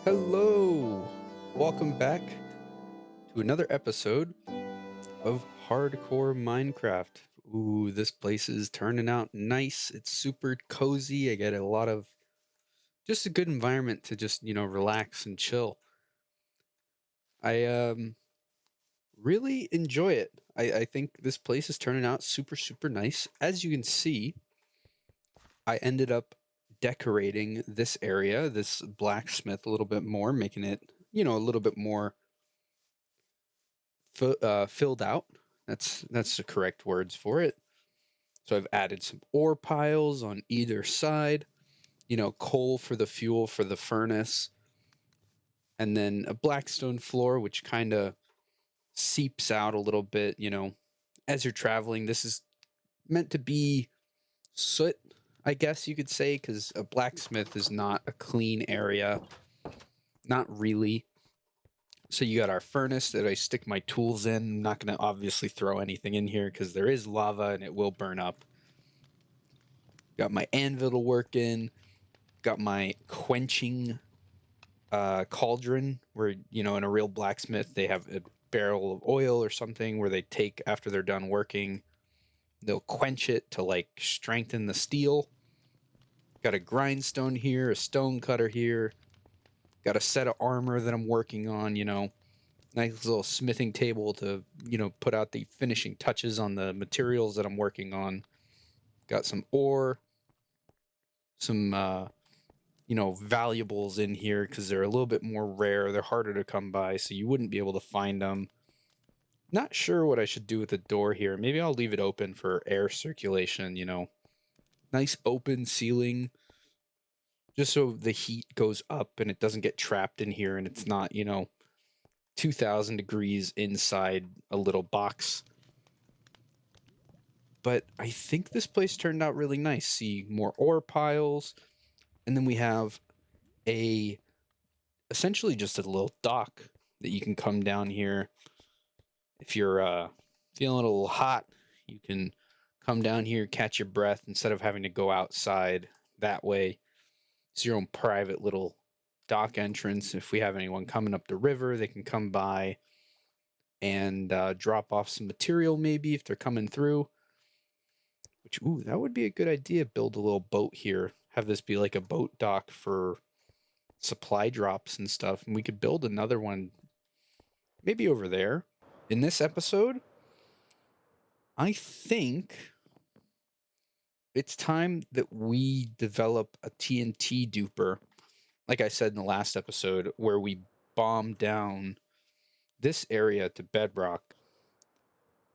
Hello! Welcome back to another episode of Hardcore Minecraft. Ooh, this place is turning out nice. It's super cozy. I get a lot of just a good environment to just, relax and chill. I really enjoy it. I think this place is turning out super, super nice. As you can see, I ended up decorating this area, this blacksmith, a little bit more, making it, a little bit more filled out. That's the correct words for it. So I've added some ore piles on either side, coal for the fuel for the furnace, and then a blackstone floor, which kind of seeps out a little bit, as you're traveling. This is meant to be soot, I guess you could say, because a blacksmith is not a clean area. Not really. So you got our furnace that I stick my tools in. I'm not going to obviously throw anything in here because there is lava and it will burn up. Got my anvil to work in. Got my quenching cauldron where, in a real blacksmith, they have a barrel of oil or something where they take after they're done working. They'll quench it to like strengthen the steel. Got a grindstone here, a stone cutter here. Got a set of armor that I'm working on, nice little smithing table to, put out the finishing touches on the materials that I'm working on. Got some ore, some, valuables in here because they're a little bit more rare. They're harder to come by, so you wouldn't be able to find them. Not sure what I should do with the door here. Maybe I'll leave it open for air circulation, Nice open ceiling, just so the heat goes up and it doesn't get trapped in here and it's not, 2000 degrees inside a little box. But I think this place turned out really nice. See more ore piles, and then we have essentially just a little dock that you can come down here. If you're feeling a little hot, you can come down here, catch your breath instead of having to go outside that way. It's your own private little dock entrance. If we have anyone coming up the river, they can come by and drop off some material maybe if they're coming through. Which, ooh, that would be a good idea. Build a little boat here. Have this be like a boat dock for supply drops and stuff. And we could build another one maybe over there. In this episode, I think it's time that we develop a TNT duper. Like I said in the last episode, where we bomb down this area to bedrock.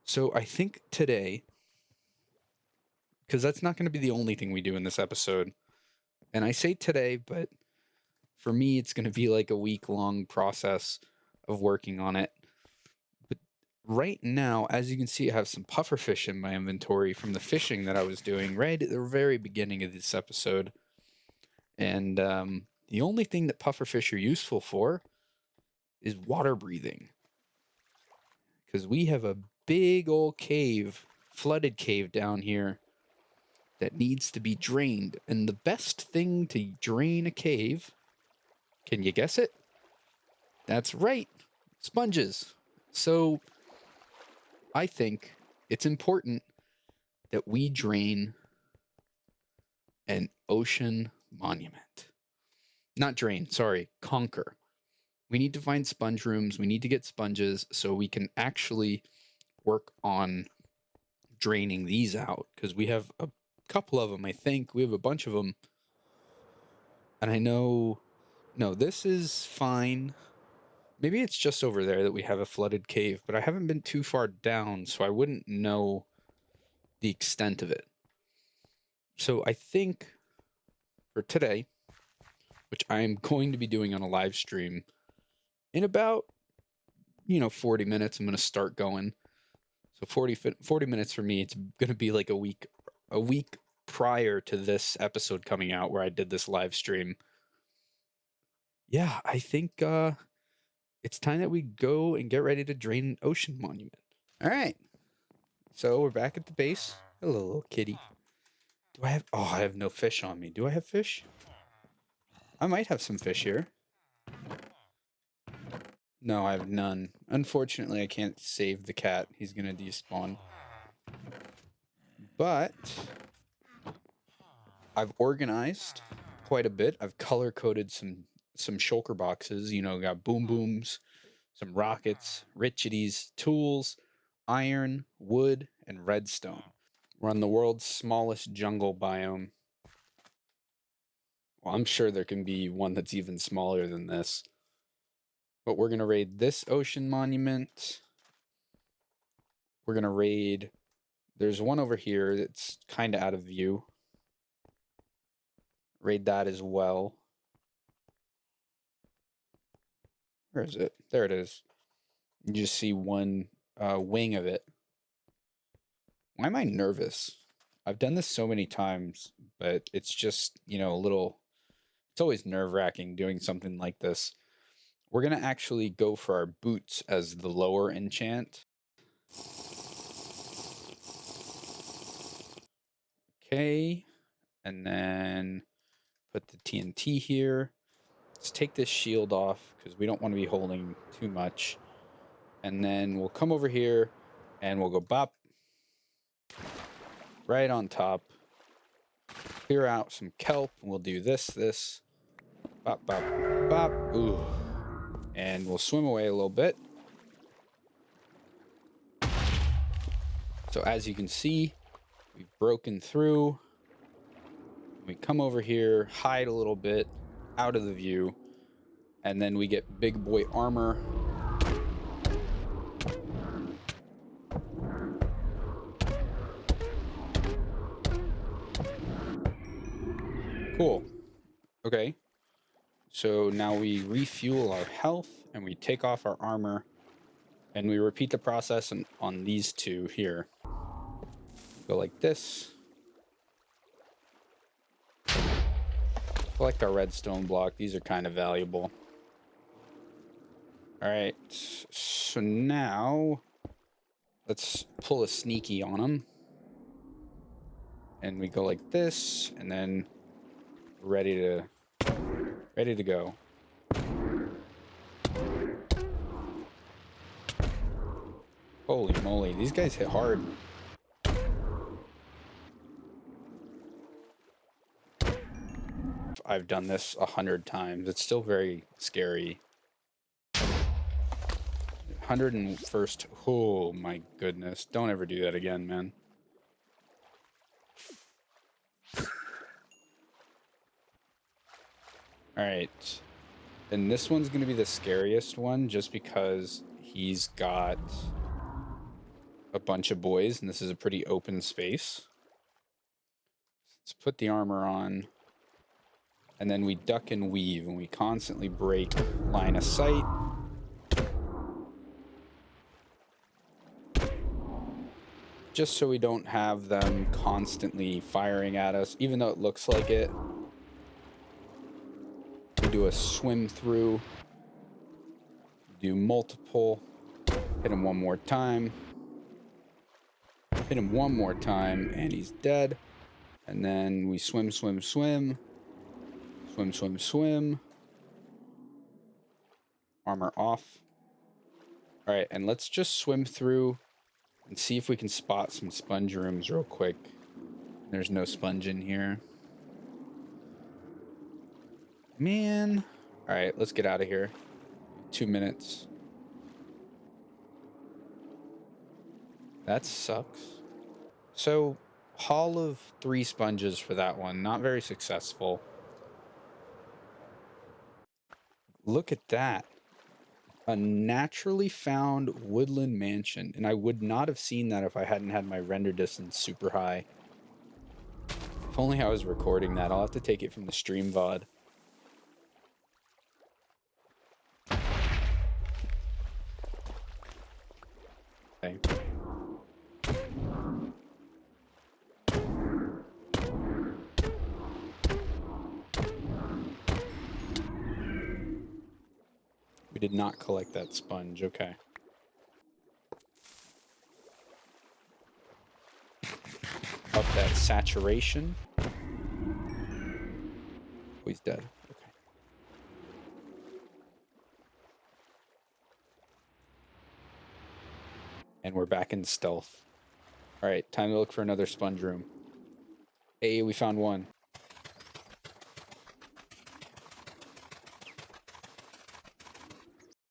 So I think today, because that's not going to be the only thing we do in this episode. And I say today, but for me, it's going to be like a week-long process of working on it. But right now, as you can see, I have some pufferfish in my inventory from the fishing that I was doing right at the very beginning of this episode. And the only thing that pufferfish are useful for is water breathing. Because we have a big old cave, flooded cave down here that needs to be drained. And the best thing to drain a cave, can you guess it? That's right, sponges. So I think it's important that we drain an ocean monument. Not drain, sorry, conquer. We need to find sponge rooms. We need to get sponges so we can actually work on draining these out because we have a couple of them, I think. We have a bunch of them. And I know, no, this is fine. Maybe it's just over there that we have a flooded cave, but I haven't been too far down, so I wouldn't know the extent of it. So I think for today, which I am going to be doing on a live stream in about, 40 minutes, I'm going to start going. So 40 minutes for me, it's going to be like a week prior to this episode coming out where I did this live stream. Yeah, I think it's time that we go and get ready to drain an ocean monument. All right. So we're back at the base. Hello, little kitty. I have no fish on me. Do I have fish? I might have some fish here. No, I have none. Unfortunately, I can't save the cat. He's gonna despawn. But I've organized quite a bit. I've color coded some shulker boxes. You know, got boom booms, some rockets, richities, tools, iron, wood, and redstone. We're on the world's smallest jungle biome. Well, I'm sure there can be one that's even smaller than this. But we're going to raid this ocean monument. We're going to raid... There's one over here that's kind of out of view. Raid that as well. Where is it? There it is. You just see one wing of it. Why am I nervous? I've done this so many times, but it's just, you know, a little... It's always nerve-wracking doing something like this. We're going to actually go for our boots as the lower enchant. Okay. And then put the TNT here. Let's take this shield off because we don't want to be holding too much. And then we'll come over here and we'll go bop. Right on top. Clear out some kelp. And we'll do this. Bop, bop, bop. Ooh. And we'll swim away a little bit. So as you can see, we've broken through. We come over here, hide a little bit out of the view, and then we get big boy armor. Cool. Okay. So now we refuel our health and we take off our armor and we repeat the process on these two here. Go like this. Collect our redstone block. These are kind of valuable. All right. So now let's pull a sneaky on them. And we go like this and then we're ready to go. Holy moly, these guys hit hard. I've done this 100 times. It's still very scary. 101st. Oh my goodness. Don't ever do that again, man. All right. And this one's going to be the scariest one just because he's got a bunch of boys and this is a pretty open space. Let's put the armor on. And then we duck and weave and we constantly break line of sight. Just so we don't have them constantly firing at us, even though it looks like it. We do a swim through. Do multiple. Hit him one more time. Hit him one more time, and he's dead. And then we swim. Swim. Armor off. All right, and let's just swim through and see if we can spot some sponge rooms real quick. There's no sponge in here. Man. All right, let's get out of here. 2 minutes. That sucks. So, haul of 3 sponges for that one. Not very successful. Look at that. A naturally found woodland mansion. And I would not have seen that if I hadn't had my render distance super high. If only I was recording that. I'll have to take it from the stream VOD. Okay. We did not collect that sponge. Okay. Up that saturation. Oh, he's dead. Okay. And we're back in stealth. All right, time to look for another sponge room. Hey, we found one.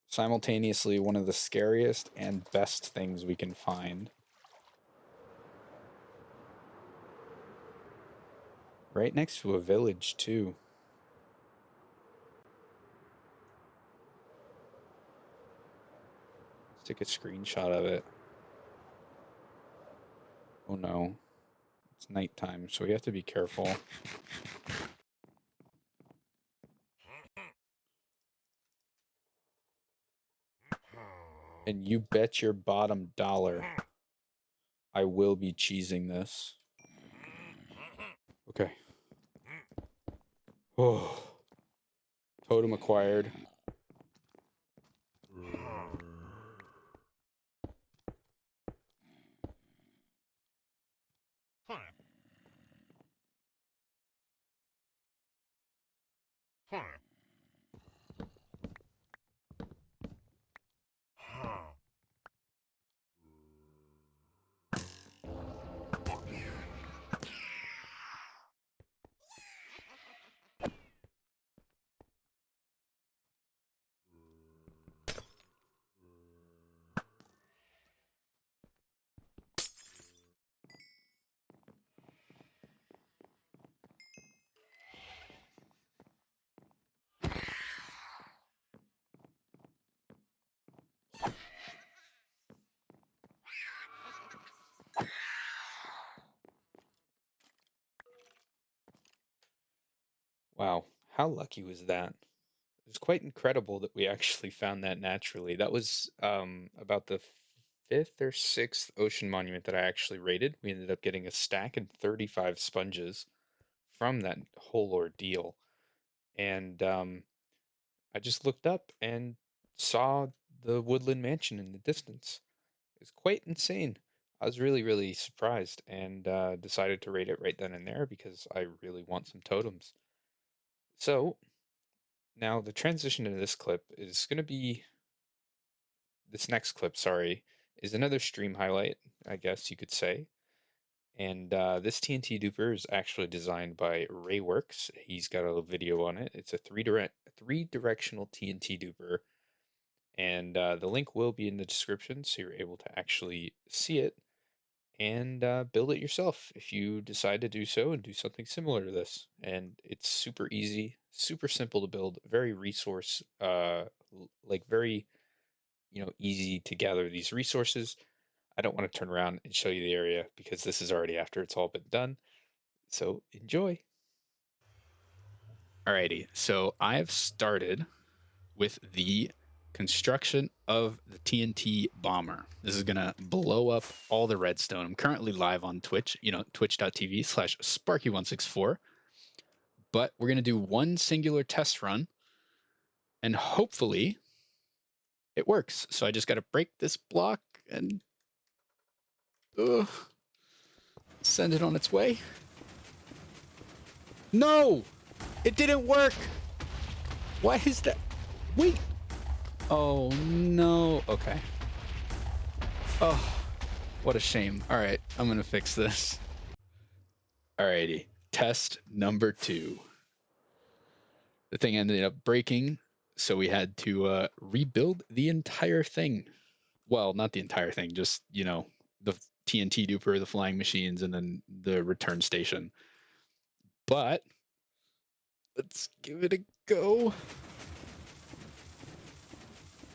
Simultaneously, one of the scariest and best things we can find. Right next to a village, too. Let's take a screenshot of it. Oh no. It's nighttime, so we have to be careful. And you bet your bottom dollar I will be cheesing this. Okay. Oh. Totem acquired. Wow, how lucky was that? It was quite incredible that we actually found that naturally. That was about the fifth or sixth ocean monument that I actually rated. We ended up getting a stack and 35 sponges from that whole ordeal. And I just looked up and saw the woodland mansion in the distance. It was quite insane. I was really, really surprised and decided to rate it right then and there because I really want some totems. So now the transition to this clip is going to be this next clip, sorry, is another stream highlight, I guess you could say. And this TNT duper is actually designed by Rayworks. He's got a video on it. It's a three-directional TNT duper, and the link will be in the description, so you're able to actually see it and build it yourself if you decide to do so and do something similar to this. And it's super easy, super simple to build, very resource, like very easy to gather these resources. I don't want to turn around and show you the area because this is already after it's all been done. So enjoy. Alrighty, so I've started with the construction of the TNT bomber. This is gonna blow up all the redstone. I'm currently live on Twitch, twitch.tv/Sparky164. But we're gonna do one singular test run and hopefully it works. So I just gotta break this block and send it on its way. No! It didn't work! Why is that? Wait! Oh no. Okay. Oh, what a shame. All right, I'm gonna fix this. Alrighty, test number 2. The thing ended up breaking, so we had to rebuild the entire thing. Well, not the entire thing, just, the TNT duper, the flying machines, and then the return station. But let's give it a go.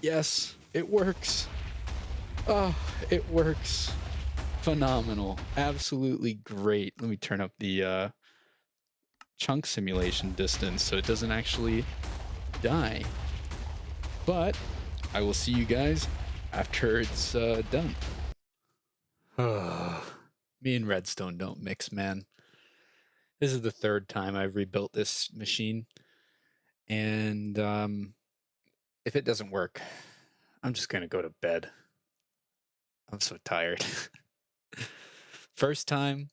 Yes, it works. Oh, it works. Phenomenal. Absolutely great. Let me turn up the chunk simulation distance so it doesn't actually die. But I will see you guys after it's done. Me and redstone don't mix, man. This is the third time I've rebuilt this machine. And if it doesn't work, I'm just going to go to bed. I'm so tired. First time,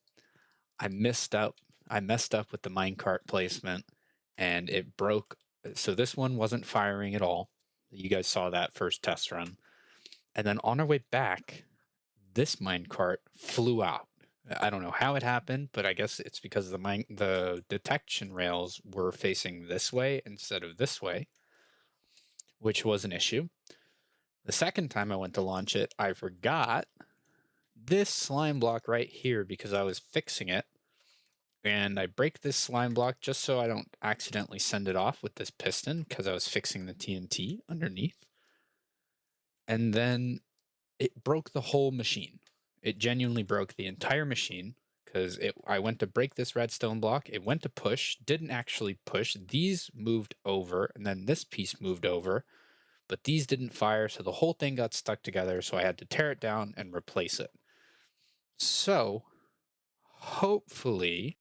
I messed up with the minecart placement and it broke. So this one wasn't firing at all. You guys saw that first test run. And then on our way back, this minecart flew out. I don't know how it happened, but I guess it's because the detection rails were facing this way instead of this way, which was an issue. The second time I went to launch it, I forgot this slime block right here because I was fixing it. And I break this slime block just so I don't accidentally send it off with this piston because I was fixing the TNT underneath. And then it broke the whole machine. It genuinely broke the entire machine because I went to break this redstone block. It went to push, didn't actually push. These moved over, and then this piece moved over, but these didn't fire, so the whole thing got stuck together, so I had to tear it down and replace it. So, hopefully,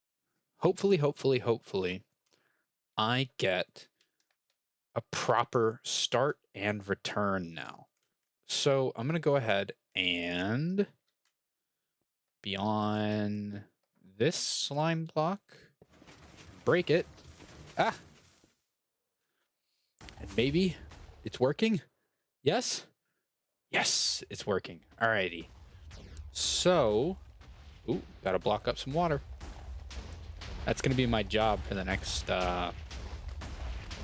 I get a proper start and return now. So I'm going to go ahead and be on this slime block, break it. Ah! And maybe it's working. Yes? Yes, it's working. Alrighty. So, ooh, gotta block up some water. That's going to be my job for the next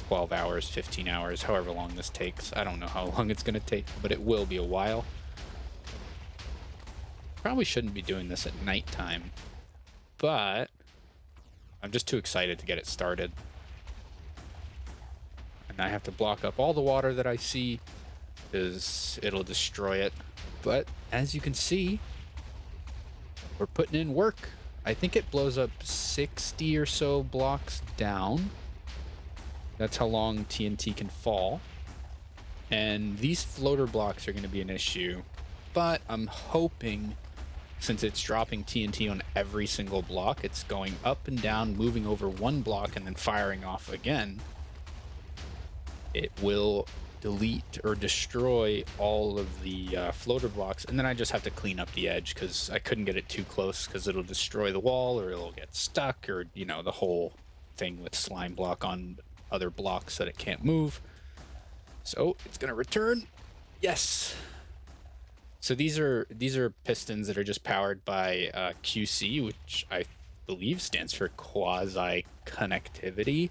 12 hours, 15 hours, however long this takes. I don't know how long it's going to take, but it will be a while. Probably shouldn't be doing this at nighttime, but I'm just too excited to get it started. And I have to block up all the water that I see because it'll destroy it. But as you can see, we're putting in work. I think it blows up 60 or so blocks down. That's how long TNT can fall. And these floater blocks are going to be an issue. But I'm hoping, since it's dropping TNT on every single block, it's going up and down, moving over one block, and then firing off again. It will delete or destroy all of the floater blocks, and then I just have to clean up the edge because I couldn't get it too close because it'll destroy the wall or it'll get stuck, or, you know, the whole thing with slime block on other blocks that it can't move. So it's gonna return. Yes. So these are pistons that are just powered by QC, which I believe stands for quasi connectivity.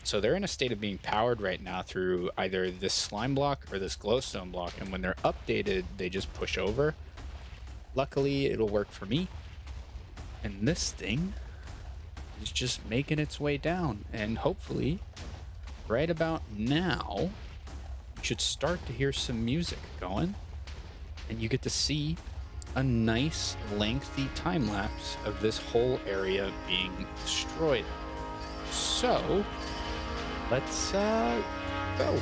So they're in a state of being powered right now through either this slime block or this glowstone block, and when they're updated, they just push over. Luckily, it'll work for me. And this thing is just making its way down, and hopefully, right about now, you should start to hear some music going, and you get to see a nice, lengthy time lapse of this whole area being destroyed. So, let's go.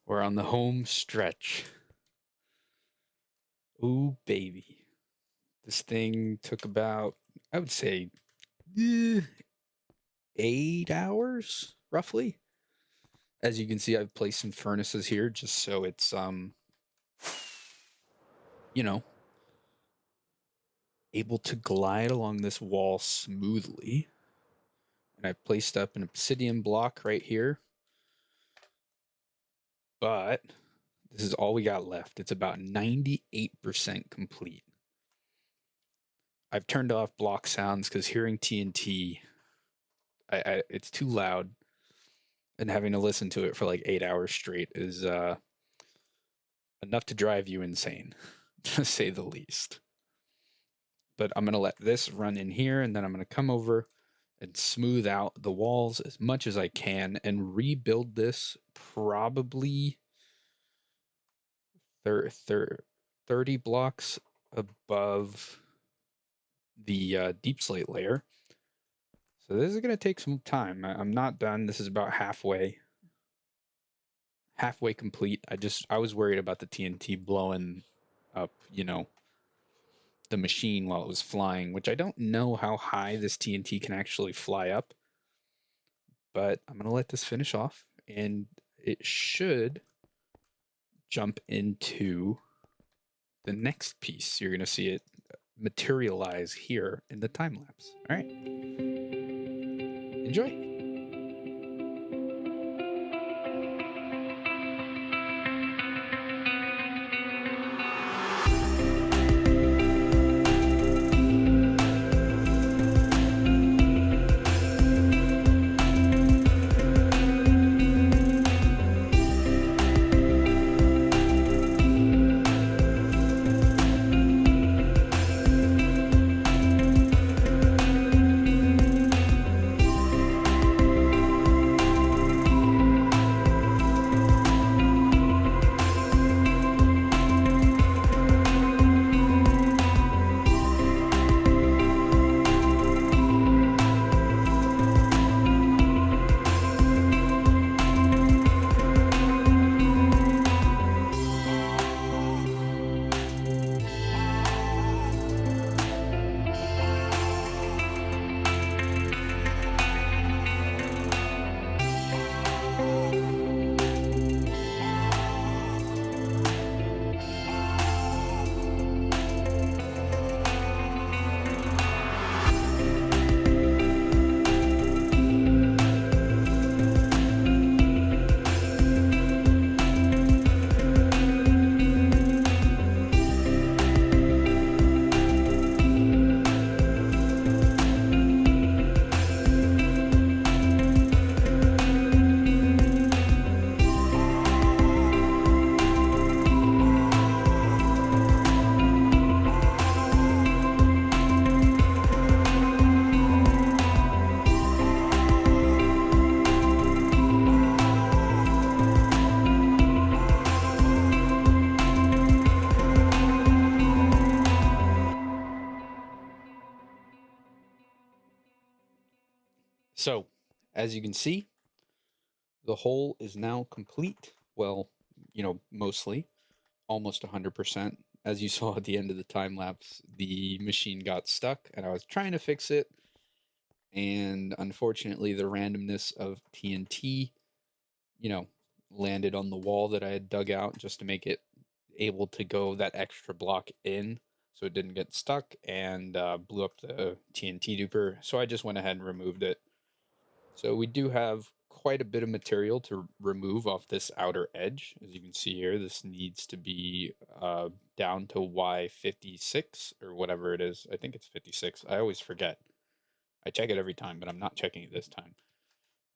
We're on the home stretch. Ooh, baby. This thing took about, I would say, 8 hours, roughly. As you can see, I've placed some furnaces here just so it's, you know, able to glide along this wall smoothly. And I've placed up an obsidian block right here. But this is all we got left. It's about 98% complete. I've turned off block sounds because hearing TNT, it's too loud, and having to listen to it for like 8 hours straight is enough to drive you insane, to say the least. But I'm gonna let this run in here, and then I'm gonna come over and smooth out the walls as much as I can and rebuild this probably 30 blocks above the deep slate layer. So this is going to take some time. I'm not done. This is about halfway complete. I was worried about the TNT blowing up, the machine while it was flying, which I don't know how high this TNT can actually fly up. But I'm going to let this finish off, and it should jump into the next piece. You're going to see it materialize here in the time lapse. All right. Enjoy. So, as you can see, the hole is now complete. Well, mostly, almost 100%. As you saw at the end of the time lapse, the machine got stuck and I was trying to fix it. And unfortunately, the randomness of TNT, you know, landed on the wall that I had dug out just to make it able to go that extra block in so it didn't get stuck, and blew up the TNT duper. So I just went ahead and removed it. So we do have quite a bit of material to remove off this outer edge. As you can see here, this needs to be down to Y56 or whatever it is. I think it's 56. I always forget. I check it every time, but I'm not checking it this time.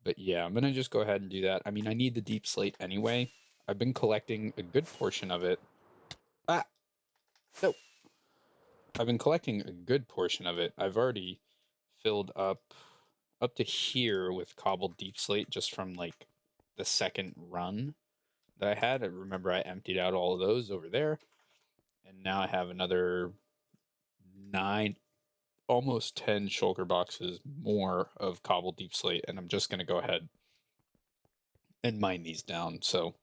But yeah, I'm going to just go ahead and do that. I mean, I need the deep slate anyway. I've been collecting a good portion of it. Ah, no. I've been collecting a good portion of it. I've already filled up to here with cobbled deep slate just from like the second run that I had. I remember I emptied out all of those over there, and now I have another 9, almost 10 shulker boxes more of cobbled deep slate, and I'm just going to go ahead and mine these down. So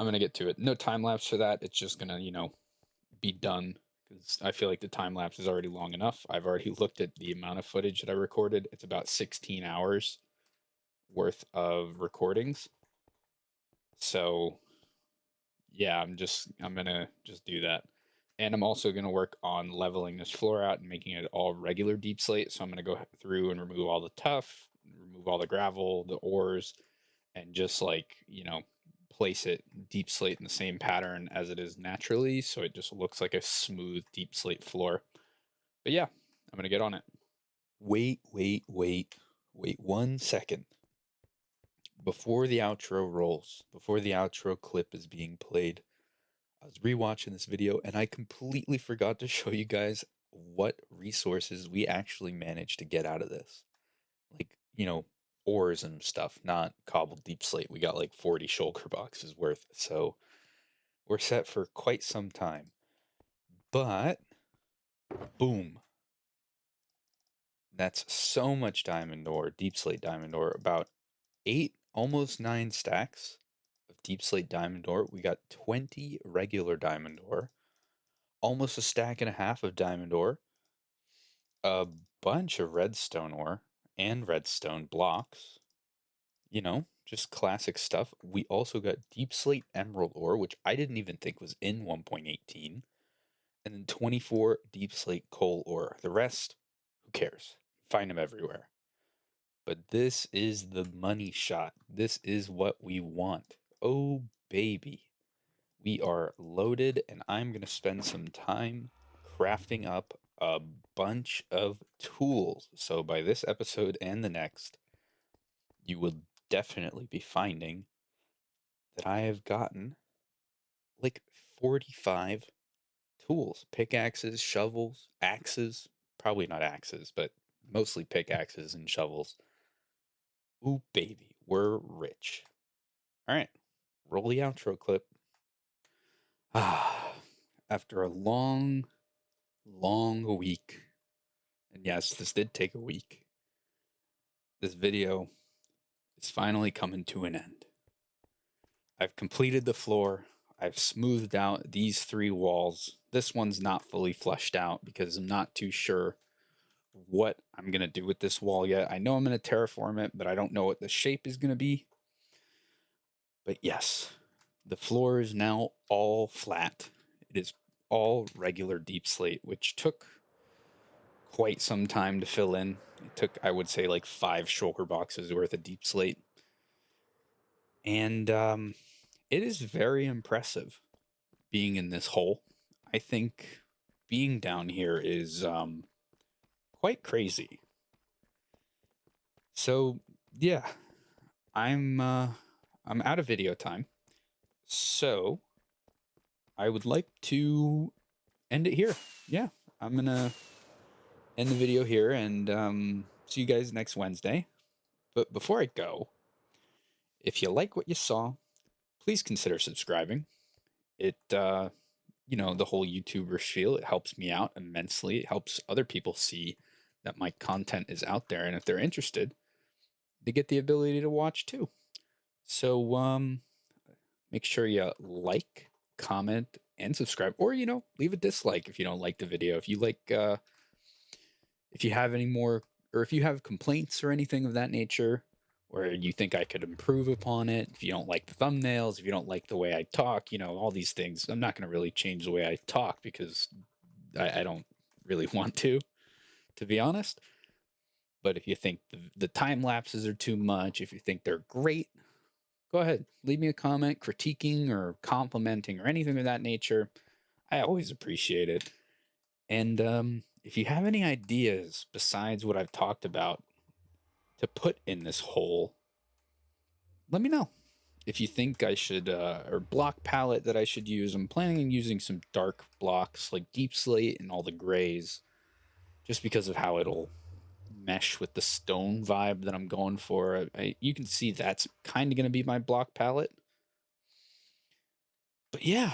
I'm gonna get to it. No time lapse for that. It's just gonna, you know, be done because I feel like the time lapse is already long enough. I've already looked at the amount of footage that I recorded. It's about 16 hours worth of recordings. So yeah, I'm gonna just do that. And I'm also gonna work on leveling this floor out and making it all regular deep slate. So I'm gonna go through and remove all the tuff, remove all the gravel, the ores, and just like, you know, place it deep slate in the same pattern as it is naturally. So it just looks like a smooth deep slate floor. But yeah, I'm gonna get on it. Wait 1 second. Before the outro rolls, before the outro clip is being played, I was rewatching this video and I completely forgot to show you guys what resources we actually managed to get out of this. Like, you know, ores and stuff, not cobbled deep slate. We got like 40 shulker boxes worth. So we're set for quite some time. But, boom. That's so much diamond ore, deep slate diamond ore, about 8, almost 9 stacks of deep slate diamond ore. We got 20 regular diamond ore, almost a stack and a half of diamond ore, a bunch of redstone ore and redstone blocks. You know, just classic stuff. We also got deep slate emerald ore, which I didn't even think was in 1.18, and then 24 deep slate coal ore. The rest, who cares? Find them everywhere. But this is the money shot. This is what we want. Oh, baby. We are loaded, and I'm going to spend some time crafting up a bunch of tools. So, by this episode and the next, you will definitely be finding that I have gotten like 45 tools: pickaxes, shovels, axes. Probably not axes, but mostly pickaxes and shovels. Ooh, baby, we're rich. All right, roll the outro clip. Ah, after a long, long week, and yes, this did take a week, this video is finally coming to an end. I've completed the floor. I've smoothed out these 3 walls. This one's not fully fleshed out because I'm not too sure what I'm going to do with this wall yet. I know I'm going to terraform it, but I don't know what the shape is going to be. But yes, the floor is now all flat. It is all regular deep slate, which took quite some time to fill in. It took, I would say, like 5 shulker boxes worth of deep slate. And it is very impressive being in this hole. I think being down here is quite crazy. So yeah, I'm out of video time. So I would like to end it here. Yeah, I'm gonna end the video here and see you guys next Wednesday. But before I go, if you like what you saw, please consider subscribing. It you know, the whole YouTuber spiel, it helps me out immensely. It helps other people see that my content is out there, and if they're interested, they get the ability to watch too. So make sure you like, comment, and subscribe, or you know, leave a dislike if you don't like the video. If you like if you have any more, or if you have complaints or anything of that nature, or you think I could improve upon it, if you don't like the thumbnails, if you don't like the way I talk, you know, all these things, I'm not going to really change the way I talk because I don't really want to be honest. But if you think the time lapses are too much, if you think they're great, go ahead, leave me a comment critiquing or complimenting or anything of that nature. I always appreciate it. And if you have any ideas besides what I've talked about to put in this hole, let me know. If you think I should, or block palette that I should use, I'm planning on using some dark blocks like deep slate and all the grays, just because of how it'll mesh with the stone vibe that I'm going for. You can see that's kind of going to be my block palette. But yeah,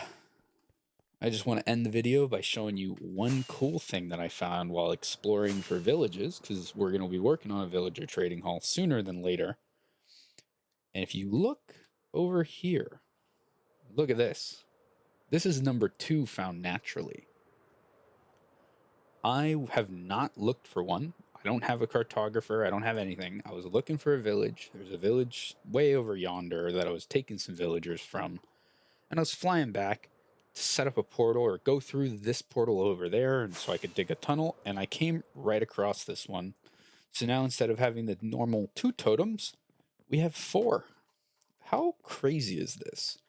I just want to end the video by showing you one cool thing that I found while exploring for villages, because we're going to be working on a villager trading hall sooner than later. And if you look over here, Look at this. This is number 2 found naturally. I have not looked for one. I don't have a cartographer. I don't have anything. I was looking for a village. There's a village way over yonder that I was taking some villagers from. And I was flying back to set up a portal or go through this portal over there. And so I could dig a tunnel. And I came right across this one. So now instead of having the normal 2 totems, we have 4. How crazy is this?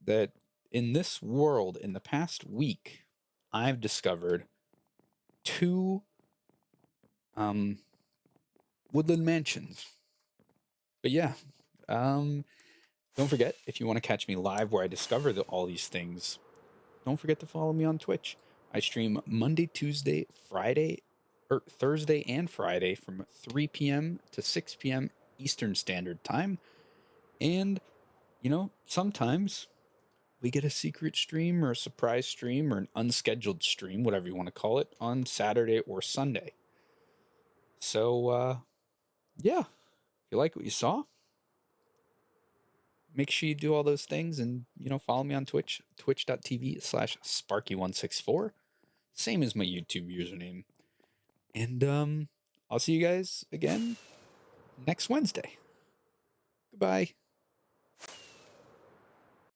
That in this world, in the past week, I've discovered 2 woodland mansions. But yeah, don't forget, if you want to catch me live where I discover all these things, don't forget to follow me on Twitch. I stream Monday, Tuesday, Friday, or Thursday and Friday from 3 p.m. to 6 p.m. Eastern Standard Time. And, sometimes we get a secret stream or a surprise stream or an unscheduled stream, whatever you want to call it, on Saturday or Sunday. So, yeah, if you like what you saw, make sure you do all those things and, follow me on Twitch, twitch.tv/Sparky164. Same as my YouTube username. And I'll see you guys again next Wednesday. Goodbye.